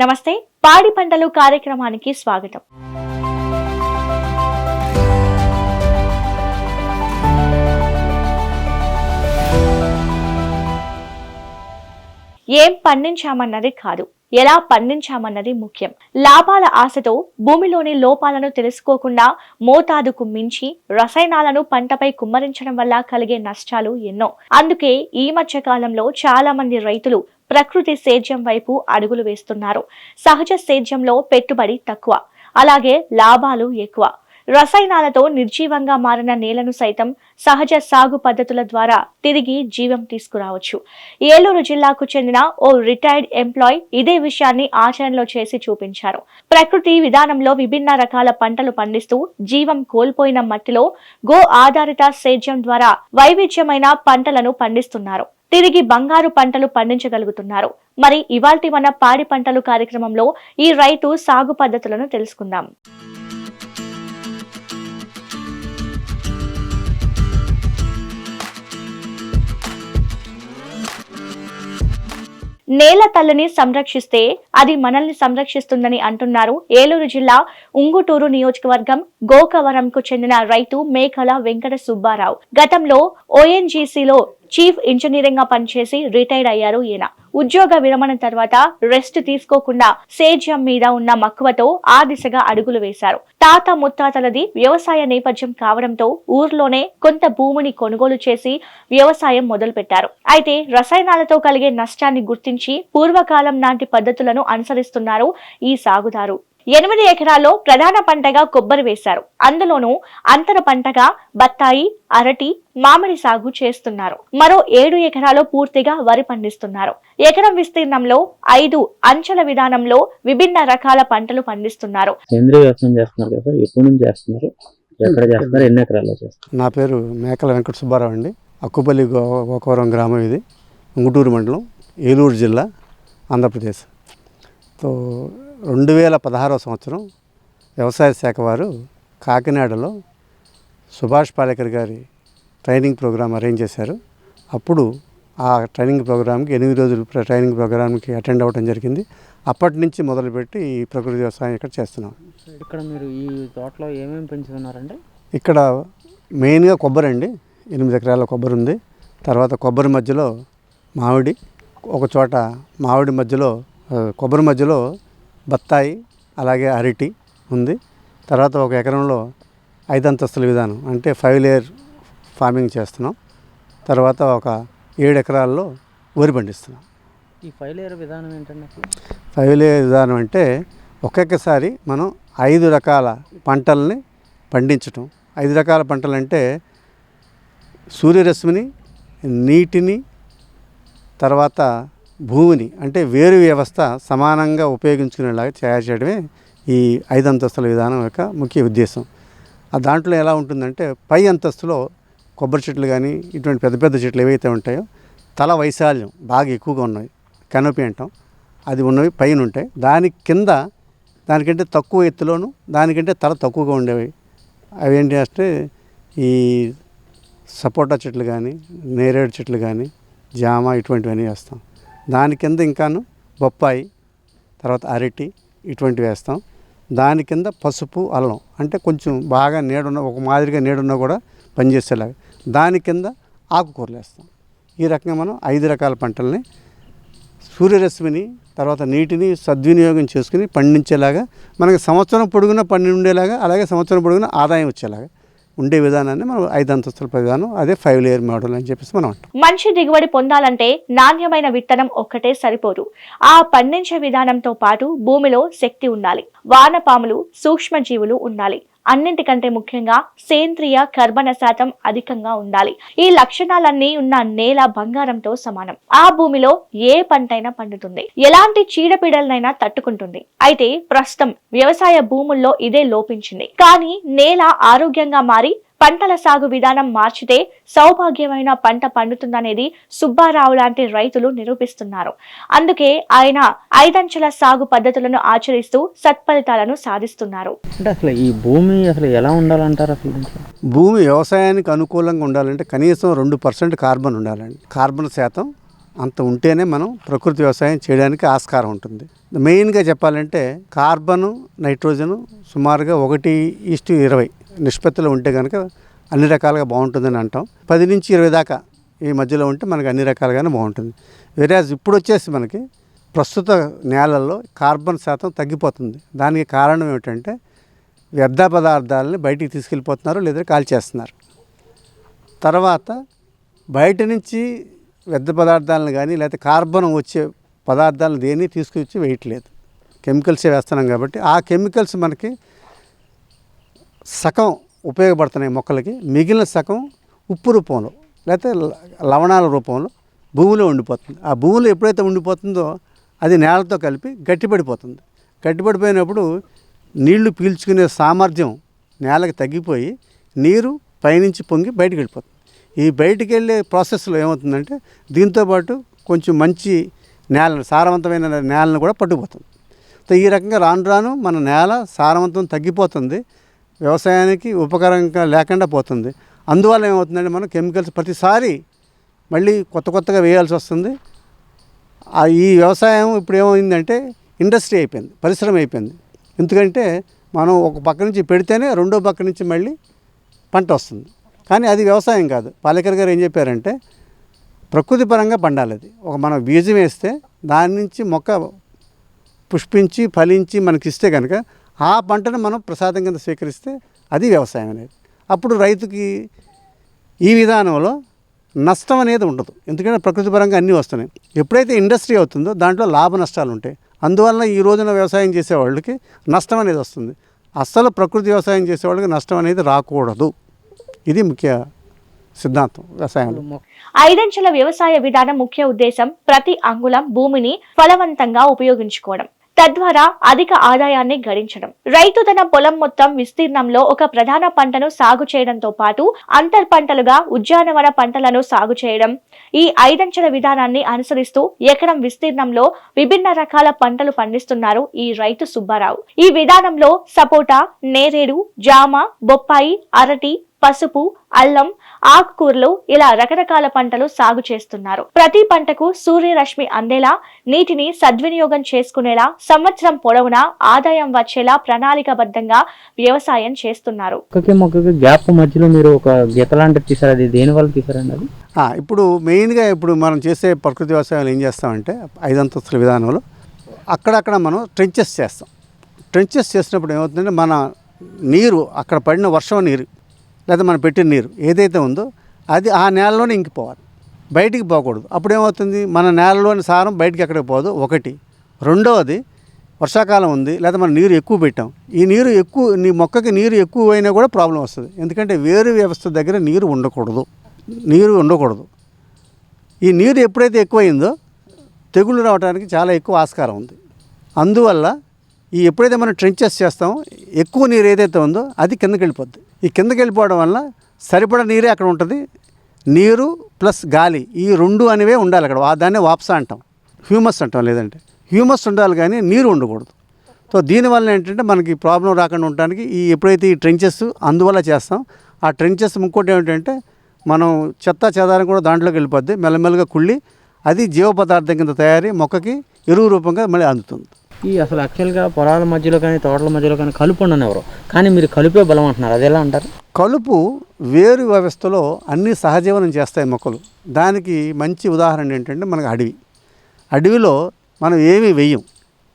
నమస్తే, పాడి పంటలు కార్యక్రమానికి స్వాగతం. ఏం పండించామన్నది కాదు, ఎలా పండించామన్నది ముఖ్యం. లాభాల ఆశతో భూమిలోని లోపాలను తెలుసుకోకుండా మోతాదుకు మించి రసాయనాలను పంటపై కుమ్మరించడం వల్ల కలిగే నష్టాలు ఎన్నో. అందుకే ఈ మధ్య కాలంలో చాలా మంది రైతులు ప్రకృతి సేద్యం వైపు అడుగులు వేస్తున్నారు. సహజ సేద్యంలో పెట్టుబడి తక్కువ, అలాగే లాభాలు ఎక్కువ. రసాయనాలతో నిర్జీవంగా మారిన నేలను సైతం సహజ సాగు పద్ధతుల ద్వారా తిరిగి జీవం తీసుకురావచ్చు. ఏలూరు జిల్లాకు చెందిన ఓ రిటైర్డ్ ఎంప్లాయ్ ఇదే విషయాన్ని ఆచరణలో చేసి చూపించారు. ప్రకృతి విధానంలో విభిన్న రకాల పంటలు పండిస్తూ జీవం కోల్పోయిన మట్టిలో గో ఆధారిత సేద్యం ద్వారా వైవిధ్యమైన పంటలను పండిస్తున్నారు. తిరిగి బంగారు పంటలు పండించగలుగుతున్నారు. మరి ఇవాల్టి మన పాడి పంటలు కార్యక్రమంలో ఈ రైతు సాగు పద్ధతులను తెలుసుకుందాం. నేల తల్లిని సంరక్షిస్తే అది మనల్ని సంరక్షిస్తుందని అంటున్నారు ఏలూరు జిల్లా ఉంగుటూరు నియోజకవర్గం గోకవరంకు చెందిన రైతు మేకల వెంకట సుబ్బారావు. గతంలో ONGCలో చీఫ్ ఇంజనీరింగ్ గా పనిచేసి రిటైర్ అయ్యారు ఈయన. ఉద్యోగ విరమణ తర్వాత రెస్ట్ తీసుకోకుండా సేద్యం మీద ఉన్న మక్కువతో ఆ దిశగా అడుగులు వేశారు. తాత ముత్తాతలది వ్యవసాయ నేపథ్యం కావడంతో ఊర్లోనే కొంత భూమిని కొనుగోలు చేసి వ్యవసాయం మొదలు పెట్టారు. అయితే రసాయనాలతో కలిగే నష్టాన్ని గుర్తించి పూర్వకాలం నాటి పద్ధతులను అనుసరిస్తున్నారు ఈ సాగుదారు. 8 ఎకరాల్లో ప్రధాన పంటగా కొబ్బరి వేశారు. అందులోనూ అంతర పంటగా బత్తాయి, అరటి, మామిడి సాగు చేస్తున్నారు. మరో 7 ఎకరాల్లో పూర్తిగా వరి పండిస్తున్నారు. ఎకరం విస్తీర్ణంలో 5 అంచెల విధానంలో విభిన్న రకాల పంటలు పండిస్తున్నారు. నా పేరు మేకల వెంకట సుబ్బారావు అండి. అక్కుపల్లి గోకవరం గ్రామం, ఇది ఉంగుటూరు మండలం, ఏలూరు జిల్లా, ఆంధ్రప్రదేశ్. 2016 సంవత్సరం వ్యవసాయ శాఖ వారు కాకినాడలో సుభాష్ పాలేకర్ గారి ట్రైనింగ్ ప్రోగ్రాం అరేంజ్ చేశారు. అప్పుడు ఆ ట్రైనింగ్ ప్రోగ్రామ్కి 8 రోజులు ట్రైనింగ్ ప్రోగ్రామ్కి అటెండ్ అవ్వడం జరిగింది. అప్పటి నుంచి మొదలుపెట్టి ఈ ప్రకృతి వ్యవసాయం ఇక్కడ చేస్తున్నాం. ఇక్కడ మీరు ఈ తోటలో ఏమేమి పెంచుతున్నారండి? ఇక్కడ మెయిన్గా కొబ్బరి అండి. 8 ఎకరాల కొబ్బరి ఉంది. తర్వాత కొబ్బరి మధ్యలో మామిడి, ఒక చోట మామిడి మధ్యలో కొబ్బరి మధ్యలో బత్తాయి, అలాగే అరటి ఉంది. తర్వాత ఒక ఎకరంలో 5 అంతస్తుల విధానం అంటే 5 లేయర్ ఫార్మింగ్ చేస్తున్నాం. తర్వాత ఒక 7 ఎకరాల్లో వరి పండిస్తున్నాం. ఈ 5 లేయర్ విధానం ఏంటంటే? 5 లేయర్ విధానం అంటే ఒక్కొక్కసారి మనం 5 రకాల పంటల్ని పండించటం. 5 రకాల పంటలు అంటే సూర్యరశ్మిని, నీటిని, తర్వాత భూమిని, అంటే వేరు వ్యవస్థ సమానంగా ఉపయోగించుకునేలాగా తయారు చేయడమే ఈ 5 అంతస్తుల విధానం యొక్క ముఖ్య ఉద్దేశం. ఆ దాంట్లో ఎలా ఉంటుందంటే, పై అంతస్తులో కొబ్బరి చెట్లు కానీ ఇటువంటి పెద్ద పెద్ద చెట్లు ఏవైతే ఉంటాయో తల వైశాల్యం బాగా ఎక్కువగా ఉన్నాయి, కెనోపీ అంటాం, అది ఉన్నవి పైన ఉంటాయి. దాని కింద దానికంటే తక్కువ ఎత్తులోను దానికంటే తల తక్కువగా ఉండేవి అవి ఏంటి అంటే ఈ సపోటా చెట్లు కానీ, నేరేడు చెట్లు కానీ, జామ, ఇటువంటివన్నీ వేస్తాం. దాని కింద ఇంకాను బొప్పాయి, తర్వాత అరటి, ఇటువంటివి వేస్తాం. దాని కింద పసుపు, అల్లం, అంటే కొంచెం బాగా నీడున్న, ఒక మాదిరిగా నీడున్నా కూడా పనిచేసేలాగా. దాని కింద ఆకుకూరలు వేస్తాం. ఈ రకంగా మనం 5 రకాల పంటల్ని సూర్యరశ్మిని, తర్వాత నీటిని సద్వినియోగం చేసుకుని పండించేలాగా, మనకి సంవత్సరం పొడుగునా పండి ఉండేలాగా, అలాగే సంవత్సరం పొడుగునా ఆదాయం వచ్చేలాగా ఉండే విధానాన్ని మనం 5 అంతస్తుల విధానం, అదే 5 లేయర్ మోడల్ అని చెప్పేసి మనం అంటాం. మంచి దిగుబడి పొందాలంటే నాణ్యమైన విత్తనం ఒక్కటే సరిపోదు. ఆ పండించే విధానంతో పాటు భూమిలో శక్తి ఉండాలి, వానపాములు, సూక్ష్మజీవులు ఉండాలి. అన్నింటికంటే ముఖ్యంగా సేంద్రియ కర్బన శాతం అధికంగా ఉండాలి. ఈ లక్షణాలన్నీ ఉన్న నేల బంగారంతో సమానం. ఆ భూమిలో ఏ పంటైనా పండుతుంది, ఎలాంటి చీడపీడలనైనా తట్టుకుంటుంది. అయితే ప్రస్తుతం వ్యవసాయ భూముల్లో ఇదే లోపించింది. కానీ నేల ఆరోగ్యంగా మారి పంటల సాగు విధానం మార్చితే సౌభాగ్యమైన పంట పండుతుందనేది సుబ్బారావు లాంటి రైతులు నిరూపిస్తున్నారు. అందుకే ఆయన 5 అంచెల సాగు పద్ధతులను ఆచరిస్తూ సత్ఫలితాలను సాధిస్తున్నారు. అంటే అసలు ఈ భూమి అసలు ఎలా ఉండాలంటారు? అసలు భూమి వ్యవసాయానికి అనుకూలంగా ఉండాలంటే కనీసం 2% కార్బన్ ఉండాలండి. కార్బన్ శాతం అంత ఉంటేనే మనం ప్రకృతి వ్యవసాయం చేయడానికి ఆస్కారం ఉంటుంది. మెయిన్గా చెప్పాలంటే కార్బను నైట్రోజను సుమారుగా 1:20 నిష్పత్తిలో ఉంటే కనుక అన్ని రకాలుగా బాగుంటుందని అంటాం. 10 నుంచి 20 దాకా ఈ మధ్యలో ఉంటే మనకు అన్ని రకాలుగానే బాగుంటుంది. వేరేజ్ ఇప్పుడు వచ్చేసి మనకి ప్రస్తుత నేలల్లో కార్బన్ శాతం తగ్గిపోతుంది. దానికి కారణం ఏమిటంటే వ్యర్థ పదార్థాలని బయటికి తీసుకెళ్ళిపోతున్నారు లేదా కాల్చేస్తున్నారు. తర్వాత బయట నుంచి వ్యర్థ పదార్థాలను కానీ లేకపోతే కార్బన్ వచ్చే పదార్థాలను దేన్ని తీసుకొచ్చి వేయట్లేదు, కెమికల్సే వేస్తున్నాం. కాబట్టి ఆ కెమికల్స్ మనకి సగం ఉపయోగపడుతున్నాయి మొక్కలకి, మిగిలిన సగం ఉప్పు రూపంలో లేకపోతే లవణాల రూపంలో భూమిలో ఉండిపోతుంది. ఆ భూమిలో ఎప్పుడైతే ఉండిపోతుందో అది నేలతో కలిపి గట్టిపడిపోతుంది. గట్టిపడిపోయినప్పుడు నీళ్లు పీల్చుకునే సామర్థ్యం నేలకి తగ్గిపోయి నీరు పైనుంచి పొంగి బయటికి వెళ్ళిపోతుంది. ఈ బయటికి వెళ్ళే ప్రాసెస్లో ఏమవుతుందంటే దీంతోపాటు కొంచెం మంచి నేలను, సారవంతమైన నేలను కూడా పట్టుకుపోతుంది. సో ఈ రకంగా రాను రాను మన నేల సారవంతం తగ్గిపోతుంది, వ్యవసాయానికి ఉపకరంగా లేకుండా పోతుంది. అందువల్ల ఏమవుతుందంటే మనం కెమికల్స్ ప్రతిసారి మళ్ళీ కొత్తగా వేయాల్సి వస్తుంది. ఈ వ్యవసాయం ఇప్పుడు ఏమైందంటే ఇండస్ట్రీ అయిపోయింది, పరిశ్రమ అయిపోయింది. ఎందుకంటే మనం ఒక పక్క నుంచి పెడితేనే రెండో పక్క నుంచి మళ్ళీ పంట వస్తుంది. కానీ అది వ్యవసాయం కాదు. పాలేకర్ గారు ఏం చెప్పారంటే ప్రకృతి పరంగా పండాలి. అది మనం బీజం వేస్తే దాని నుంచి మొక్క పుష్పించి ఫలించి మనకి ఇస్తే కనుక ఆ పంటను మనం ప్రసాదం కింద స్వీకరిస్తే అది వ్యవసాయం అనేది. అప్పుడు రైతుకి ఈ విధానంలో నష్టం అనేది ఉండదు, ఎందుకంటే ప్రకృతి పరంగా అన్నీ వస్తున్నాయి. ఎప్పుడైతే ఇండస్ట్రీ అవుతుందో దాంట్లో లాభ నష్టాలు ఉంటాయి. అందువల్ల ఈ రోజున వ్యవసాయం చేసేవాళ్ళకి నష్టం అనేది వస్తుంది. అస్సలు ప్రకృతి వ్యవసాయం చేసేవాళ్ళకి నష్టం అనేది రాకూడదు. ఇది ముఖ్య సిద్ధాంతం వ్యవసాయంలో. 5 వ్యవసాయ విధానం ముఖ్య ఉద్దేశం ప్రతి అంగుళం భూమిని ఫలవంతంగా ఉపయోగించుకోవడం, తద్వారా అధిక ఆదాయాన్ని గడించడం. రైతు తన పొలం మొత్తం విస్తీర్ణంలో ఒక ప్రధాన పంటను సాగు చేయడంతో పాటు అంతర్ పంటలుగా ఉద్యానవన పంటలను సాగు చేయడం. ఈ 5 విధానాన్ని అనుసరిస్తూ ఎకరం విస్తీర్ణంలో విభిన్న రకాల పంటలు పండిస్తున్నారు ఈ రైతు సుబ్బారావు. ఈ విధానంలో సపోటా, నేరేడు, జామ, బొప్పాయి, అరటి, పసుపు, అల్లం, ఆకుకూరలు ఇలా రకరకాల పంటలు సాగు చేస్తున్నారు. ప్రతి పంటకు సూర్యరశ్మి అందేలా, నీటిని సద్వినియోగం చేసుకునేలా, సంవత్సరం పొడవునా ఆదాయం వచ్చేలా ప్రణాళికాబద్ధంగా వ్యవసాయం చేస్తున్నారు. మొక్కకి గ్యాప్ మధ్యలో మీరు ఒక గీత లాంటిది తీసారు, అది దేని వల్ల తీసారండి? అది ఇప్పుడు మెయిన్గా ఇప్పుడు మనం చేసే ప్రకృతి వ్యవసాయాలు ఏం చేస్తామంటే 5 అంతస్తుల విధానంలో అక్కడక్కడ మనం ట్రెంచెస్ చేస్తాం. ట్రెంచెస్ చేసినప్పుడు ఏమవుతుందంటే మన నీరు అక్కడ పడిన వర్షం నీరు లేదా మనం పెట్టిన నీరు ఏదైతే ఉందో అది ఆ నేలలోనే ఇంకిపోవాలి, బయటికి పోకూడదు. అప్పుడు ఏమవుతుంది, మన నేలలోని సారం బయటికి ఎక్కడికి పోదు ఒకటి. రెండవది వర్షాకాలం ఉంది లేదా మనం నీరు ఎక్కువ పెట్టాం, ఈ నీరు ఎక్కువ నీ మొక్కకి నీరు ఎక్కువ అయినా కూడా ప్రాబ్లం వస్తుంది. ఎందుకంటే వేరు వ్యవస్థ దగ్గర నీరు ఉండకూడదు. ఈ నీరు ఎప్పుడైతే ఎక్కువైందో తెగుళ్ళు రావడానికి చాలా ఎక్కువ ఆస్కారం ఉంది. అందువల్ల ఎప్పుడైతే మనం ట్రెంచెస్ చేస్తామో ఎక్కువ నీరు ఏదైతే ఉందో అది కిందకి వెళ్ళిపోద్ది. ఈ కిందకి వెళ్ళిపోవడం వల్ల సరిపడా నీరే అక్కడ ఉంటుంది. నీరు ప్లస్ గాలి ఈ రెండు అనేవే ఉండాలి అక్కడ. దాన్నే వాప్సా అంటాం, హ్యూమస్ అంటాం. లేదంటే హ్యూమస్ ఉండాలి కానీ నీరు ఉండకూడదు. సో దీనివల్ల ఏంటంటే మనకి ప్రాబ్లం రాకుండా ఉండడానికి ఎప్పుడైతే ఈ ట్రెంచెస్ అందువల్ల చేస్తాం. ఆ ట్రెంచెస్ ఇంకోటి ఏమిటంటే మనం చెత్త చెదారం కూడా దాంట్లోకి వెళ్ళిపోద్ది, మెల్లమెల్లగా కుళ్ళి అది జీవ పదార్థం కింద తయారీ మొక్కకి ఎరువు రూపంగా మళ్ళీ అందుతుంది. అసలు యాక్చువల్గా పొలాల మధ్యలో కానీ తోటల మధ్యలో కానీ కలుపు ఉండని ఎవరు, కానీ మీరు కలుపే బలం అంటున్నారు, అది ఎలా అంటారు? కలుపు వేరు వ్యవస్థలో అన్నీ సహజీవనం చేస్తాయి మొక్కలు. దానికి మంచి ఉదాహరణ ఏంటంటే మనకు అడవిలో మనం ఏమీ వెయ్యం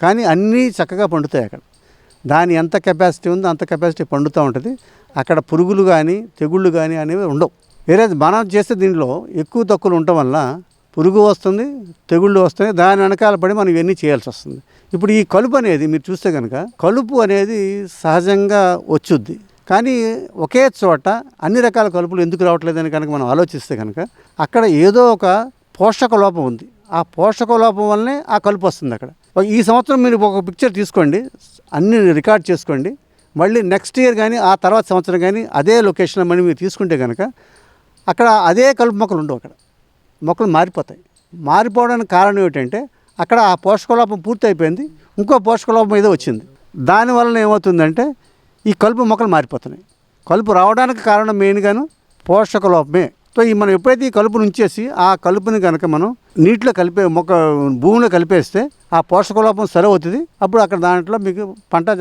కానీ అన్నీ చక్కగా పండుతాయి. అక్కడ దాని ఎంత కెపాసిటీ ఉందో అంత కెపాసిటీ పండుతూ ఉంటుంది. అక్కడ పురుగులు కానీ తెగుళ్ళు కానీ అనేవి ఉండవు. వేరే మనం చేస్తే దీంట్లో ఎక్కువ తక్కువలు ఉండటం వల్ల పురుగు వస్తుంది, తెగుళ్ళు వస్తాయి, దాని వెనకాల పడి మనం ఇవన్నీ చేయాల్సి వస్తుంది. ఇప్పుడు ఈ కలుపు అనేది మీరు చూస్తే కనుక కలుపు అనేది సహజంగా వచ్చుద్ది, కానీ ఒకే చోట అన్ని రకాల కలుపులు ఎందుకు రావట్లేదని కనుక మనం ఆలోచిస్తే కనుక అక్కడ ఏదో ఒక పోషక లోపం ఉంది. ఆ పోషక లోపం వల్లనే ఆ కలుపు వస్తుంది అక్కడ. ఈ సంవత్సరం మీరు ఒక పిక్చర్ తీసుకోండి, అన్ని రికార్డ్ చేసుకోండి, మళ్ళీ నెక్స్ట్ ఇయర్ కానీ ఆ తర్వాత సంవత్సరం కానీ అదే లొకేషన్లో మళ్ళీ మీరు తీసుకుంటే కనుక అక్కడ అదే కలుపు మొక్కలు ఉండవు. అక్కడ మొక్కలు మారిపోతాయి. మారిపోవడానికి కారణం ఏమిటంటే అక్కడ ఆ పోషకలోపం పూర్తి అయిపోయింది, ఇంకో పోషకలోపం ఏదో వచ్చింది. దానివల్ల ఏమవుతుందంటే ఈ కలుపు మొక్కలు మారిపోతున్నాయి. కలుపు రావడానికి కారణం మెయిన్గాను పోషకలోపమే. సో ఈ మనం ఎప్పుడైతే ఈ కలుపును ఉంచేసి ఆ కలుపుని కనుక మనం నీటిలో భూమిలో కలిపేస్తే ఆ పోషకలోపం సరి అవుతుంది. అప్పుడు అక్కడ దాంట్లో మీకు పంట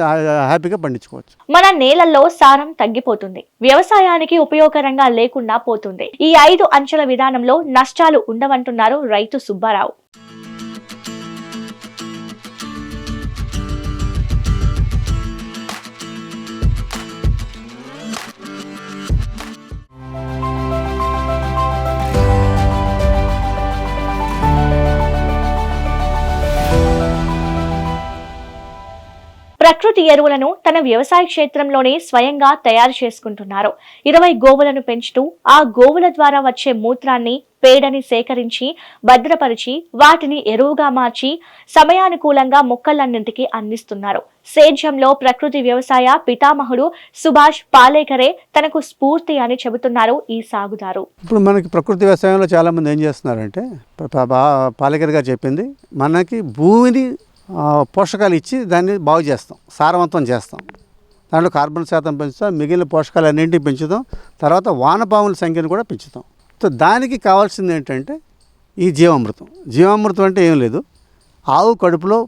హ్యాపీగా పండించుకోవచ్చు. మన నేలల్లో సారం తగ్గిపోతుంది, వ్యవసాయానికి ఉపయోగకరంగా లేకుండా పోతుంది. ఈ 5 అంచెల విధానంలో నష్టాలు ఉండవంటున్నారు రైతు సుబ్బారావు. ప్రకృతి ఎరువులను తన వ్యవసాయ క్షేత్రంలోనే స్వయంగా తయారు చేసుకుంటున్నారు. 20 గోవులను పెంచుతూ ఆ గోవుల ద్వారా వచ్చే మూత్రాన్ని, పేడని సేకరించి భద్రపరిచి వాటిని ఎరువుగా మార్చి సమయానుకూలంగా మొక్కలన్నింటికీ అందిస్తున్నారు. సేద్యంలో ప్రకృతి వ్యవసాయ పితామహుడు సుభాష్ పాలేకరే తనకు స్ఫూర్తి అని చెబుతున్నారు ఈ సాగుదారు. ఇప్పుడు మనకి ప్రకృతి వ్యవసాయంలో చాలామంది ఏం చేస్తున్నారంటే, పాలేకర్ గారు చెప్పింది, మనకి భూమిని పోషకాలు ఇచ్చి దాన్ని బాగు చేస్తాం, సారవంతం చేస్తాం, దాంట్లో కార్బన్ శాతం పెంచుతాం, మిగిలిన పోషకాలు అన్నింటినీ పెంచుతాం, తర్వాత వానపాముల సంఖ్యను కూడా పెంచుతాం. సో దానికి కావాల్సింది ఏంటంటే ఈ జీవామృతం అంటే ఏం లేదు, ఆవు కడుపులో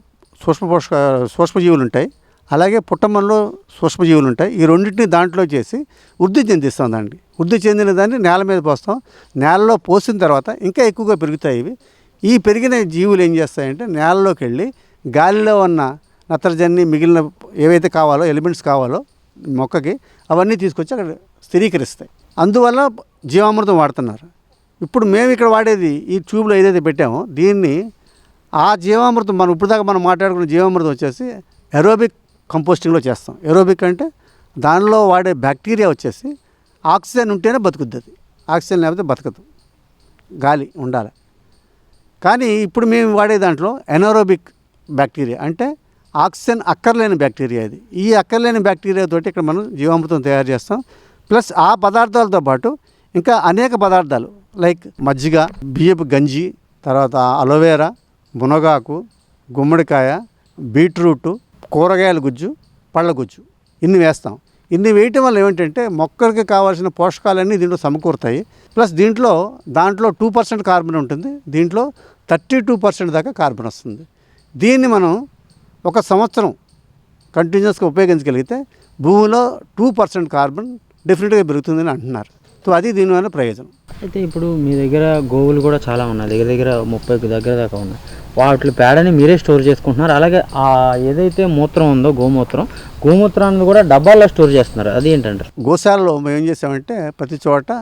సూక్ష్మజీవులు ఉంటాయి, అలాగే పుట్టమల్లో సూక్ష్మజీవులు ఉంటాయి. ఈ రెండింటిని దాంట్లో చేసి వృద్ధి చెందిస్తాం. వృద్ధి చెందిన దాన్ని నేల మీద పోస్తాం. నేలలో పోసిన తర్వాత ఇంకా ఎక్కువగా పెరుగుతాయి ఇవి. ఈ పెరిగిన జీవులు ఏం చేస్తాయంటే నేలలోకి వెళ్ళి గాలిలో ఉన్న నత్రజని, మిగిలిన ఏవైతే కావాలో ఎలిమెంట్స్ కావాలో మొక్కకి అవన్నీ తీసుకొచ్చి అక్కడ స్థిరీకరిస్తాయి. అందువల్ల జీవామృతం వాడుతున్నారు. ఇప్పుడు మేము ఇక్కడ వాడేది ఈ ట్యూబ్లో ఏదైతే పెట్టామో దీన్ని ఆ జీవామృతం మనం మాట్లాడుకున్న జీవామృతం వచ్చేసి ఎరోబిక్ కంపోస్టింగ్లో చేస్తాం. ఎరోబిక్ అంటే దానిలో వాడే బ్యాక్టీరియా వచ్చేసి ఆక్సిజన్ ఉంటేనే బతుకుద్ది. అది ఆక్సిజన్ లేకపోతే బతకదు, గాలి ఉండాలి. కానీ ఇప్పుడు మేము వాడే దాంట్లో ఎనరోబిక్ బ్యాక్టీరియా అంటే ఆక్సిజన్ అక్కర్లేని బ్యాక్టీరియా. ఇది ఈ అక్కర్లేని బ్యాక్టీరియాతోటి ఇక్కడ మనం జీవామృతం తయారు చేస్తాం. ప్లస్ ఆ పదార్థాలతో పాటు ఇంకా అనేక పదార్థాలు లైక్ మజ్జిగ, బియ్యపు గంజి, తర్వాత అలోవేరా, మునగాకు, గుమ్మడికాయ, బీట్రూటు, కూరగాయల గుజ్జు, పళ్ళ గుజ్జు ఇన్ని వేస్తాం. ఇన్ని వేయటం వల్ల ఏమిటంటే మొక్కలకి కావాల్సిన పోషకాలన్నీ దీంట్లో సమకూరుతాయి. ప్లస్ దాంట్లో 2% కార్బన్ ఉంటుంది, దీంట్లో 32% దాకా కార్బన్ వస్తుంది. దీన్ని మనం ఒక సంవత్సరం కంటిన్యూస్గా ఉపయోగించగలిగితే భూమిలో 2% కార్బన్ డెఫినెట్గా పెరుగుతుందని అంటున్నారు. సో అది దీనివల్ల ప్రయోజనం. అయితే ఇప్పుడు మీ దగ్గర గోవులు కూడా చాలా ఉన్నాయి, దగ్గర 30 దగ్గర దాకా ఉన్నాయి. వాటి పేడని మీరే స్టోర్ చేసుకుంటున్నారు. అలాగే ఏదైతే మూత్రం ఉందో గోమూత్రాన్ని కూడా డబ్బాల్లో స్టోర్ చేస్తున్నారు. అది ఏంటంటారు? గోశాలలో మేము ఏం చేసామంటే ప్రతి చోట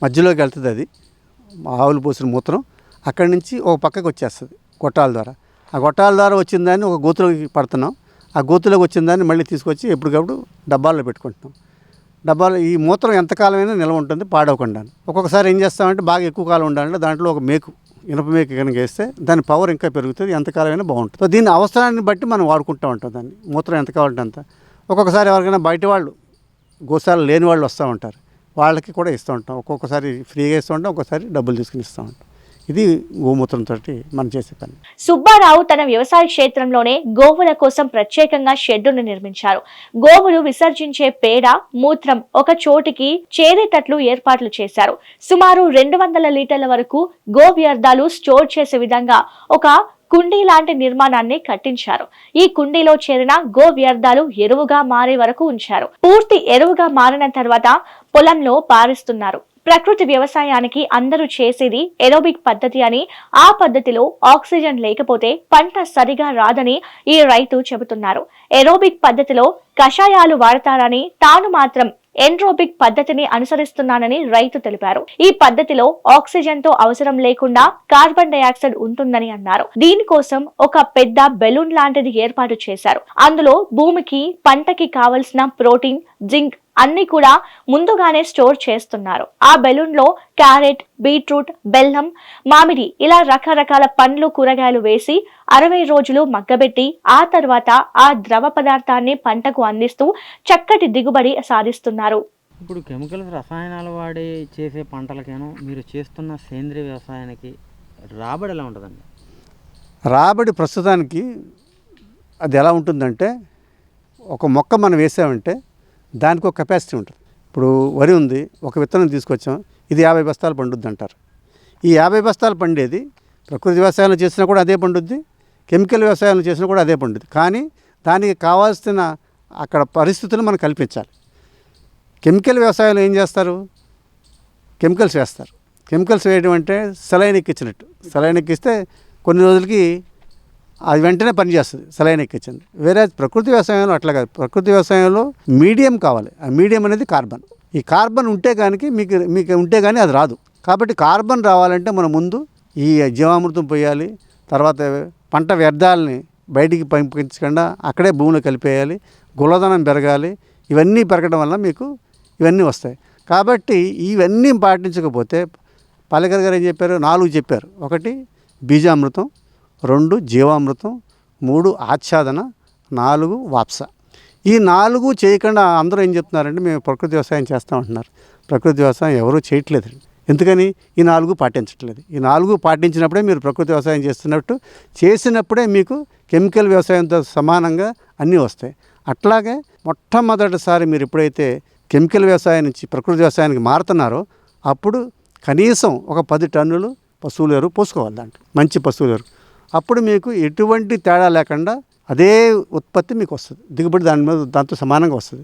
మధ్యలోకి వెళ్తుంది అది ఆవులు పోసిన మూత్రం, అక్కడి నుంచి ఒక పక్కకు వచ్చేస్తుంది గొట్టాల ద్వారా. ఆ గొట్టాల ద్వారా వచ్చిన దాన్ని ఒక గోతులోకి పడుతున్నాం. ఆ గోతులోకి వచ్చిన దాన్ని మళ్ళీ తీసుకొచ్చి ఎప్పటికప్పుడు డబ్బాల్లో పెట్టుకుంటున్నాం. ఈ మూత్రం ఎంతకాలమైనా నిల్వ ఉంటుంది, పాడవకుండా. ఒక్కొక్కసారి ఏం చేస్తామంటే బాగా ఎక్కువ కాలం ఉండాలంటే దాంట్లో ఒక ఇనుప మేకు కనుక వేస్తే దాని పవర్ ఇంకా పెరుగుతుంది, ఎంతకాలమైనా బాగుంటుంది. సో దీని అవసరాన్ని బట్టి మనం వాడుకుంటూ ఉంటాం దాన్ని. మూత్రం ఎంత కావాలంటే అంత. ఒక్కొక్కసారి ఎవరికైనా బయట వాళ్ళు గోశాల లేని వాళ్ళు వస్తూ ఉంటారు, వాళ్ళకి కూడా ఇస్తూ ఉంటాం. ఒక్కొక్కసారి ఫ్రీగా ఇస్తూ ఉంటాం, ఒక్కొక్కసారి డబ్బులు తీసుకుని ఇస్తూ ఉంటాం. ఇది గోమూత్రంతో మనం చేసే పని. సుబ్బారావు తన వ్యవసాయ క్షేత్రంలోనే గోవుల కోసం ప్రత్యేకంగా షెడ్డును నిర్మించారు. గోవులు విసర్జించే పేడ, మూత్రం ఒక చోటికి చేరేటట్లు ఏర్పాట్లు చేశారు. సుమారు 200 లీటర్ల వరకు గో వ్యర్థాలు స్టోర్ చేసే విధంగా ఒక కుండీ లాంటి నిర్మాణాన్ని కట్టించారు. ఈ కుండీలో చేరిన గో వ్యర్థాలు ఎరువుగా మారే వరకు ఉంచారు. పూర్తి ఎరువుగా మారిన తర్వాత పొలంలో పారిస్తున్నారు. ప్రకృతి వ్యవసాయానికి అందరూ చేసేది ఎరోబిక్ పద్ధతి అని, ఆ పద్ధతిలో ఆక్సిజన్ లేకపోతే పంట సరిగా రాదని ఈ రైతు చెబుతున్నారు. ఎరోబిక్ పద్ధతిలో కషాయాలు వాడతారని, తాను మాత్రం ఎండ్రోబిక్ పద్ధతిని అనుసరిస్తున్నానని రైతు తెలిపారు. ఈ పద్ధతిలో ఆక్సిజన్ తో అవసరం లేకుండా కార్బన్ డైఆక్సైడ్ ఉంటుందని అన్నారు. దీనికోసం ఒక పెద్ద బెలూన్ లాంటిది ఏర్పాటు చేశారు. అందులో భూమికి, పంటకి కావలసిన ప్రోటీన్, జింక్ అన్ని కూడా ముందుగానే స్టోర్ చేస్తున్నారు. ఆ బెలూన్ లో క్యారెట్, బీట్రూట్, బెల్లం, మామిడి ఇలా రకరకాల పండ్లు, కూరగాయలు వేసి 60 రోజులు మగ్గబెట్టి ఆ తర్వాత ఆ ద్రవ పదార్థాన్ని పంటకు అందిస్తూ చక్కటి దిగుబడి సాధిస్తున్నారు. ఇప్పుడు కెమికల్స్, రసాయనాలు వాడి చేసే పంటలకేనో మీరు చేస్తున్న సేంద్రియ వ్యవసాయానికి రాబడి ఎలా ఉంటుందండి? రాబడి ప్రస్తుతానికి అది ఎలా ఉంటుందంటే, ఒక మొక్క మనం వేసామంటే దానికి ఒక కెపాసిటీ ఉంటుంది. ఇప్పుడు వరి ఉంది, ఒక విత్తనం తీసుకొచ్చాం, ఇది 50 బస్తాలు పండుద్ది అంటారు. ఈ 50 బస్తాలు పండేది ప్రకృతి వ్యవసాయంలో చేసినా కూడా అదే పండుద్ది, కెమికల్ వ్యవసాయంలో చేసినా కూడా అదే పండుద్ది. కానీ దానికి కావాల్సిన అక్కడ పరిస్థితులు మనం కల్పించాలి. కెమికల్ వ్యవసాయంలో ఏం చేస్తారు? కెమికల్స్ వేస్తారు. కెమికల్స్ వేయడం అంటే సెలైన్ ఎక్కించినట్టు. సెలైన్ ఎక్కిస్తే కొన్ని రోజులకి అది వెంటనే పనిచేస్తుంది, సెలైన్ ఎక్కించింది. వేరే ప్రకృతి వ్యవసాయంలో అట్లా కాదు. ప్రకృతి వ్యవసాయంలో మీడియం కావాలి. ఆ మీడియం అనేది కార్బన్. ఈ కార్బన్ ఉంటే కానీ మీకు ఉంటే కానీ అది రాదు. కాబట్టి కార్బన్ రావాలంటే మనం ముందు ఈ జీవామృతం పోయాలి, తర్వాత పంట వ్యర్థాలని బయటికి పంపించకుండా అక్కడే భూమిలో కలిపేయాలి, గుల్లదనం పెరగాలి. ఇవన్నీ పెరగడం వల్ల మీకు ఇవన్నీ వస్తాయి. కాబట్టి ఇవన్నీ పాటించకపోతే పాలేకర్ గారు ఏం చెప్పారు? 4 చెప్పారు. 1 బీజామృతం, 2 జీవామృతం, 3 ఆచ్ఛాదన, 4 వాప్స. ఈ 4 చేయకుండా అందరూ ఏం చెప్తున్నారంటే మేము ప్రకృతి వ్యవసాయం చేస్తామంటున్నారు. ప్రకృతి వ్యవసాయం ఎవరూ చేయట్లేదండి. ఎందుకని? ఈ 4 పాటించట్లేదు. ఈ 4 పాటించినప్పుడే మీరు ప్రకృతి వ్యవసాయం చేసినప్పుడే మీకు కెమికల్ వ్యవసాయంతో సమానంగా అన్నీ వస్తాయి. అట్లాగే మొట్టమొదటిసారి మీరు ఎప్పుడైతే కెమికల్ వ్యవసాయం నుంచి ప్రకృతి వ్యవసాయానికి మారుతున్నారో అప్పుడు కనీసం ఒక 10 టన్నులు పశువుల ఎరువు పోసుకోవాలి, దాంట్లో మంచి పశువుల ఎరువు. అప్పుడు మీకు ఎటువంటి తేడా లేకుండా అదే ఉత్పత్తి మీకు వస్తుంది, దిగుబడి దాంతో సమానంగా వస్తుంది.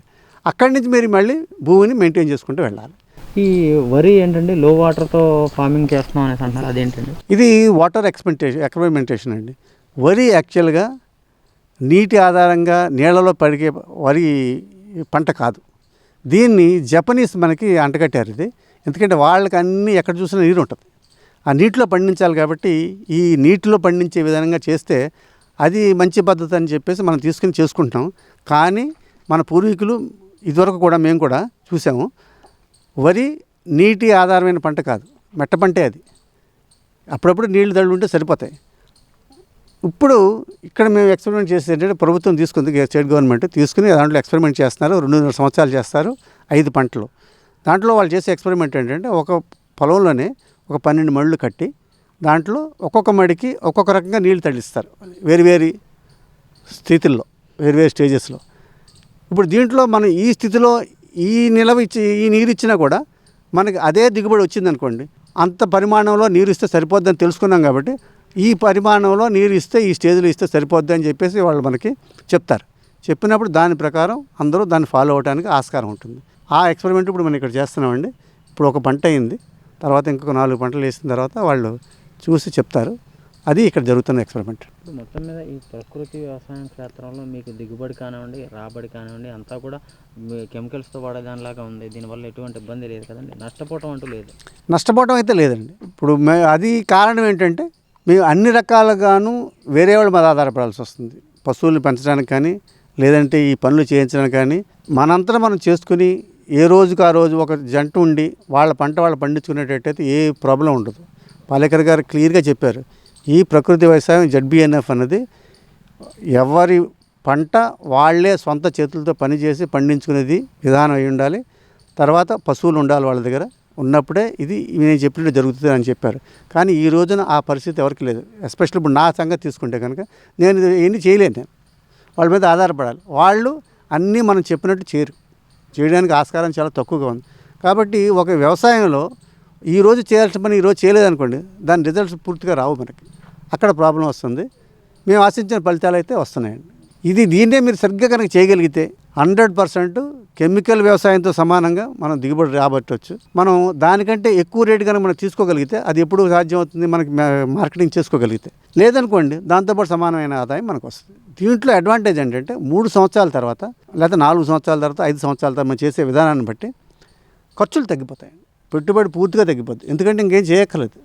అక్కడి నుంచి మీరు మళ్ళీ భూమిని మెయింటైన్ చేసుకుంటూ వెళ్ళాలి. ఈ వరి ఏంటంటే లో వాటర్తో ఫార్మింగ్ చేస్తున్నాం అనేసి అంటున్నారు, అదేంటండి? ఇది వాటర్ ఎక్స్పెరిమెంటేషన్ అండి. వరి యాక్చువల్గా నీటి ఆధారంగా నీళ్ళలో పడిగే వరి పంట కాదు. దీన్ని జపనీస్ మనకి అంటగట్టారు. ఇది ఎందుకంటే వాళ్ళకి అన్నీ ఎక్కడ చూసినా నీరు ఉంటుంది, ఆ నీటిలో పండించాలి. కాబట్టి ఈ నీటిలో పండించే విధంగా చేస్తే అది మంచి పద్ధతి అని చెప్పేసి మనం తీసుకుని చేసుకుంటాం. కానీ మన పూర్వీకులు ఇదివరకు కూడా మేము కూడా చూసాము, వరి నీటి ఆధారమైన పంట కాదు, మెట్ట పంటే అది. అప్పుడప్పుడు నీళ్లు దళ్ళు ఉంటే సరిపోతాయి. ఇప్పుడు ఇక్కడ మేము ఎక్స్పెరిమెంట్ చేసేది ఏంటంటే ప్రభుత్వం తీసుకుంది, స్టేట్ గవర్నమెంట్ తీసుకుని దాంట్లో ఎక్స్పెరిమెంట్ చేస్తున్నారు. 2.5 సంవత్సరాలు చేస్తారు, 5 పంటలు. దాంట్లో వాళ్ళు చేసే ఎక్స్పెరిమెంట్ ఏంటంటే ఒక పొలంలోనే ఒక 12 మడులు కట్టి దాంట్లో ఒక్కొక్క మడికి ఒక్కొక్క రకంగా నీళ్లు తడిస్తారు, వేరు స్థితుల్లో, వేరు స్టేజెస్లో. ఇప్పుడు దీంట్లో మనం ఈ స్థితిలో ఈ నీరు ఇచ్చినా కూడా మనకి అదే దిగుబడి వచ్చిందనుకోండి, అంత పరిమాణంలో నీరు ఇస్తే సరిపోద్దని తెలుసుకున్నాం. కాబట్టి ఈ పరిమాణంలో నీరు ఇస్తే, ఈ స్టేజ్లో ఇస్తే సరిపోద్ది అని చెప్పేసి వాళ్ళు మనకి చెప్తారు. చెప్పినప్పుడు దాని ప్రకారం అందరూ దాన్ని ఫాలో అవ్వడానికి ఆస్కారం ఉంటుంది. ఆ ఎక్స్పెరిమెంట్ ఇప్పుడు మనం ఇక్కడ చేస్తున్నామండి. ఇప్పుడు ఒక పంట అయింది, తర్వాత ఇంకొక 4 పంటలు వేసిన తర్వాత వాళ్ళు చూసి చెప్తారు. అది ఇక్కడ జరుగుతున్న ఎక్స్పెరిమెంట్. మొత్తం మీద ఈ ప్రకృతి వ్యవసాయం క్షేత్రంలో మీకు దిగుబడి కానివ్వండి, రాబడి కానివ్వండి అంతా కూడా కెమికల్స్తో వాడేదానిలాగా ఉంది. దీనివల్ల ఎటువంటి ఇబ్బంది లేదు కదండి, నష్టపోవటం అంటూ లేదు? నష్టపోవటం అయితే లేదండి. ఇప్పుడు అది కారణం ఏంటంటే మేము అన్ని రకాలుగాను వేరే వాళ్ళ మీద ఆధారపడాల్సి వస్తుంది. పశువుల్ని పెంచడానికి కానీ, లేదంటే ఈ పనులు చేయించడానికి కానీ మనంతా మనం చేసుకుని ఏ రోజుకు ఆ రోజు ఒక జంట ఉండి వాళ్ళ పంట వాళ్ళు పండించుకునేటట్టయితే ఏ ప్రాబ్లం ఉండదు. పాలేకర్ గారు క్లియర్గా చెప్పారు, ఈ ప్రకృతి వ్యవసాయం ZBNF అన్నది ఎవరి పంట వాళ్ళే సొంత చేతులతో పనిచేసి పండించుకునేది విధానం అయి ఉండాలి. తర్వాత పశువులు ఉండాలి వాళ్ళ దగ్గర, ఉన్నప్పుడే ఇది నేను చెప్పినట్టు జరుగుతుంది అని చెప్పారు. కానీ ఈ రోజున ఆ పరిస్థితి ఎవరికి లేదు. ఎస్పెషల్లీ ఇప్పుడు నా సంగతి తీసుకుంటే కనుక నేను ఏమీ చేయలేను, నేను వాళ్ళ మీద ఆధారపడాలి. వాళ్ళు అన్నీ మనం చెప్పినట్టు చేయడానికి ఆస్కారం చాలా తక్కువగా ఉంది. కాబట్టి ఒక వ్యవసాయంలో ఈరోజు చేయాల్సిన పని ఈరోజు చేయలేదనుకోండి, దాని రిజల్ట్స్ పూర్తిగా రావు మనకి, అక్కడ ప్రాబ్లం వస్తుంది. మేము ఆశించిన ఫలితాలు అయితే వస్తున్నాయండి. దీన్నే మీరు సరిగ్గా కనుక చేయగలిగితే 100% కెమికల్ వ్యవసాయంతో సమానంగా మనం దిగుబడి రాబట్టవచ్చు. మనం దానికంటే ఎక్కువ రేటు కనుక మనం తీసుకోగలిగితే అది ఎప్పుడు సాధ్యమవుతుంది, మనకి మార్కెటింగ్ చేసుకోగలిగితే. లేదనుకోండి దాంతోపాటు సమానమైన ఆదాయం మనకు వస్తుంది. దీంట్లో అడ్వాంటేజ్ ఏంటంటే 3 సంవత్సరాల తర్వాత లేదా 4 సంవత్సరాల తర్వాత 5 సంవత్సరాల తర్వాత మనం చేసే విధానాన్ని బట్టి ఖర్చులు తగ్గిపోతాయి, పెట్టుబడి పూర్తిగా తగ్గిపోతుంది. ఎందుకంటే ఇంకేం చేయక్కర్లేదు,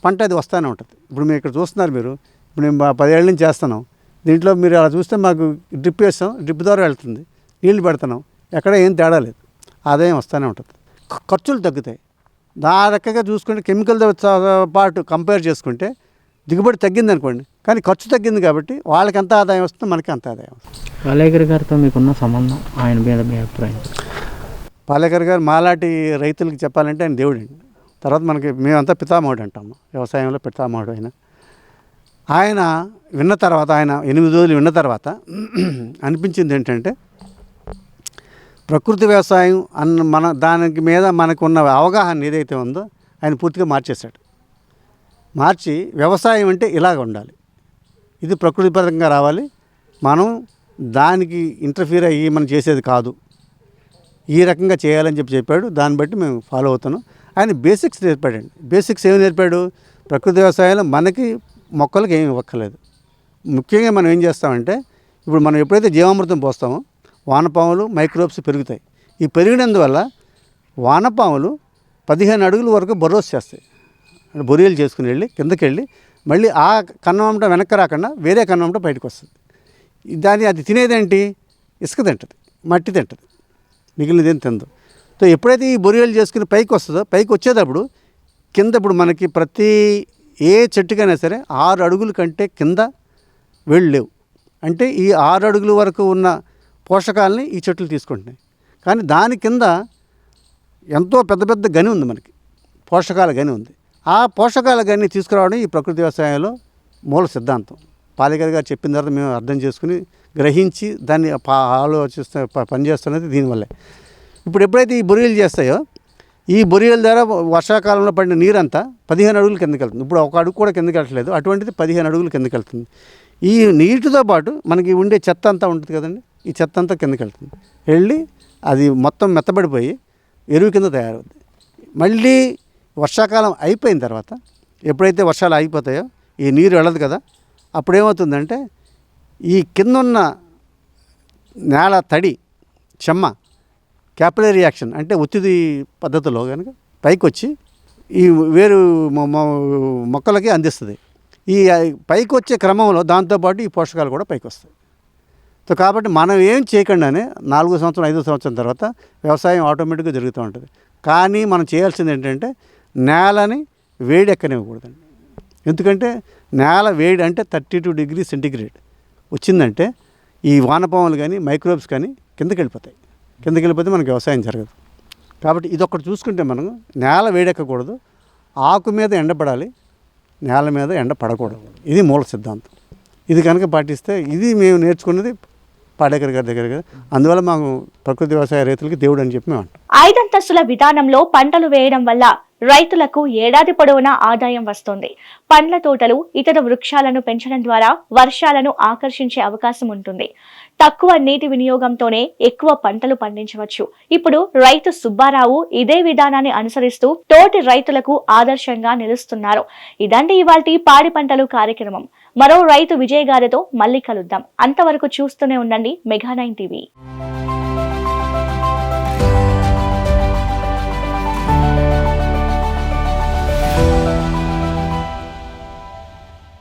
పంట అది వస్తూనే ఉంటుంది. ఇప్పుడు మీరు ఇక్కడ చూస్తున్నారు, ఇప్పుడు మేము 10 ఏళ్ళ నుంచి చేస్తున్నాం. దీంట్లో మీరు అలా చూస్తే మాకు డ్రిప్ వేస్తాం, డ్రిప్ ద్వారా వెళ్తుంది, నీళ్లు పెడుతున్నాం, ఎక్కడ ఏం తేడా లేదు, ఆదాయం వస్తూనే ఉంటుంది, ఖర్చులు తగ్గుతాయి. ఆ రకంగా చూసుకుంటే కెమికల్తో పాటు కంపేర్ చేసుకుంటే దిగుబడి తగ్గింది అనుకోండి, కానీ ఖర్చు తగ్గింది కాబట్టి వాళ్ళకి ఎంత ఆదాయం వస్తుందో మనకి అంత ఆదాయం వస్తుంది. పాలేకర్ గారితో మీకున్న సంబంధం, ఆయన మీద మీ అభిప్రాయం? పాలేకర్ గారు మాలాంటి రైతులకు చెప్పాలంటే ఆయన దేవుడండి. తర్వాత మనకి మేమంతా పితామహుడు అంటాము, వ్యవసాయంలో పితామహుడు ఆయన విన్న తర్వాత, ఆయన 8 రోజులు విన్న తర్వాత అనిపించింది ఏంటంటే ప్రకృతి వ్యవసాయం మన దానికి మీద మనకున్న అవగాహన ఏదైతే ఉందో ఆయన పూర్తిగా మార్చేశాడు. మార్చి వ్యవసాయం అంటే ఇలాగ ఉండాలి, ఇది ప్రకృతిపరంగా రావాలి, మనం దానికి ఇంటర్ఫీర్ అయ్యి మనం చేసేది కాదు, ఈ రకంగా చేయాలని చెప్పాడు. దాన్ని బట్టి మేము ఫాలో అవుతున్నాం. ఆయన బేసిక్స్ నేర్పాడండి. బేసిక్స్ ఏమి నేర్పాడు? ప్రకృతి వ్యవసాయంలో మనకి మొక్కలకు ఏమి ఇవ్వక్కర్లేదు. ముఖ్యంగా మనం ఏం చేస్తామంటే, ఇప్పుడు మనం ఎప్పుడైతే జీవామృతం పోస్తామో వానపాములు మైక్రోబ్స్ పెరుగుతాయి. ఈ పెరిగినందువల్ల వానపాములు 15 అడుగుల వరకు బొర్రోస్ చేస్తాయి. అంటే బొరియలు చేసుకుని వెళ్ళి కిందకి వెళ్ళి మళ్ళీ ఆ కన్నమంట వెనక్కి రాకుండా వేరే కన్నమంట బయటకు వస్తుంది. అది తినేదేంటి? ఇసుక తింటుంది, మట్టి తింటుంది, మిగిలినదేం తిందు. సో ఎప్పుడైతే ఈ బొరియలు చేసుకుని పైకి వస్తుందో, పైకి వచ్చేటప్పుడు కింద ఇప్పుడు మనకి ప్రతి ఏ చెట్టుకైనా సరే 6 అడుగుల కంటే కింద వెళ్ళలేవు. అంటే ఈ 6 అడుగుల వరకు ఉన్న పోషకాలని ఈ చెట్లు తీసుకుంటున్నాయి. కానీ దాని కింద ఎంతో పెద్ద పెద్ద గని ఉంది, మనకి పోషకాల గని ఉంది. ఆ పోషకాల గని తీసుకురావడం ఈ ప్రకృతి వ్యవసాయంలో మూల సిద్ధాంతం. పాలేకర్ గారు చెప్పిన తర్వాత మేము అర్థం చేసుకుని గ్రహించి దాన్ని పనిచేస్తున్నది దీనివల్లే. ఇప్పుడు ఎప్పుడైతే ఈ బొరియలు చేస్తాయో, ఈ బొరియల ద్వారా వర్షాకాలంలో పడిన నీరంతా 15 అడుగులు కిందకి వెళ్తుంది. ఇప్పుడు ఒక అడుగు కూడా కిందకి వెళ్ళట్లేదు, అటువంటిది 15 అడుగులు కిందకి వెళ్తుంది. ఈ నీటితో పాటు మనకి ఉండే చెత్త అంతా ఉంటుంది కదండి, ఈ చెత్త అంతా కిందకి వెళ్తుంది. వెళ్ళి అది మొత్తం మెత్తబడిపోయి ఎరువు కింద తయారవుతుంది. మళ్ళీ వర్షాకాలం అయిపోయిన తర్వాత ఎప్పుడైతే వర్షాలు ఆగిపోతాయో ఈ నీరు వెళ్ళదు కదా, అప్పుడేమవుతుందంటే ఈ కిందున్న నేల తడి చెమ్మ క్యాపిలరీ యాక్షన్ అంటే ఒత్తిడి పద్ధతిలో కనుక పైకి వచ్చి ఈ వేరు మొక్కలకి అందిస్తుంది. ఈ పైకి వచ్చే క్రమంలో దాంతోపాటు ఈ పోషకాలు కూడా పైకి వస్తాయి. సో కాబట్టి మనం ఏం చేయకుండానే 4వ సంవత్సరం 5వ సంవత్సరం తర్వాత వ్యవసాయం ఆటోమేటిక్గా జరుగుతూ ఉంటుంది. కానీ మనం చేయాల్సింది ఏంటంటే నేలని వేడి ఎక్కనివ్వకూడదండి. ఎందుకంటే నేల వేడి అంటే 32 డిగ్రీ సెంటిగ్రేడ్ వచ్చిందంటే ఈ వానపాములు కానీ మైక్రోబ్స్ కానీ కిందకి వెళ్ళిపోతాయి. కిందకి వెళ్ళిపోతే మనకు వ్యవసాయం జరగదు. కాబట్టి ఇదొక్కటి చూసుకుంటే మనం నేల వేడెక్కకూడదు, ఆకు మీద ఎండపడాలి, నేల మీద ఎండ పడకూడదు. ఇది మూల సిద్ధాంతం. ఇది కనుక పాటిస్తే, ఇది మేము నేర్చుకున్నది పాలేకర్ గారి దగ్గర కదా, అందువల్ల మాకు ప్రకృతి వ్యవసాయ రైతులకి దేవుడు అని చెప్పి మేము అంటాం. 5 అంతస్తుల విధానంలో పంటలు వేయడం వల్ల రైతులకు ఏడాది పొడవునా ఆదాయం వస్తుంది. పండ్ల తోటలు, ఇతర వృక్షాలను పెంచడం ద్వారా వర్షాలను ఆకర్షించే అవకాశం ఉంటుంది. తక్కువ నీటి వినియోగంతోనే ఎక్కువ పంటలు పండించవచ్చు. ఇప్పుడు రైతు సుబ్బారావు ఇదే విధానాన్ని అనుసరిస్తూ తోటి రైతులకు ఆదర్శంగా నిలుస్తున్నారు. ఇదండి ఇవాల్టి పాడి పంటలు కార్యక్రమం. మరో రైతు విజయ్ గారితో మళ్ళీ కలుద్దాం. అంతవరకు చూస్తూనే ఉండండి మెగా 9 టీవీ.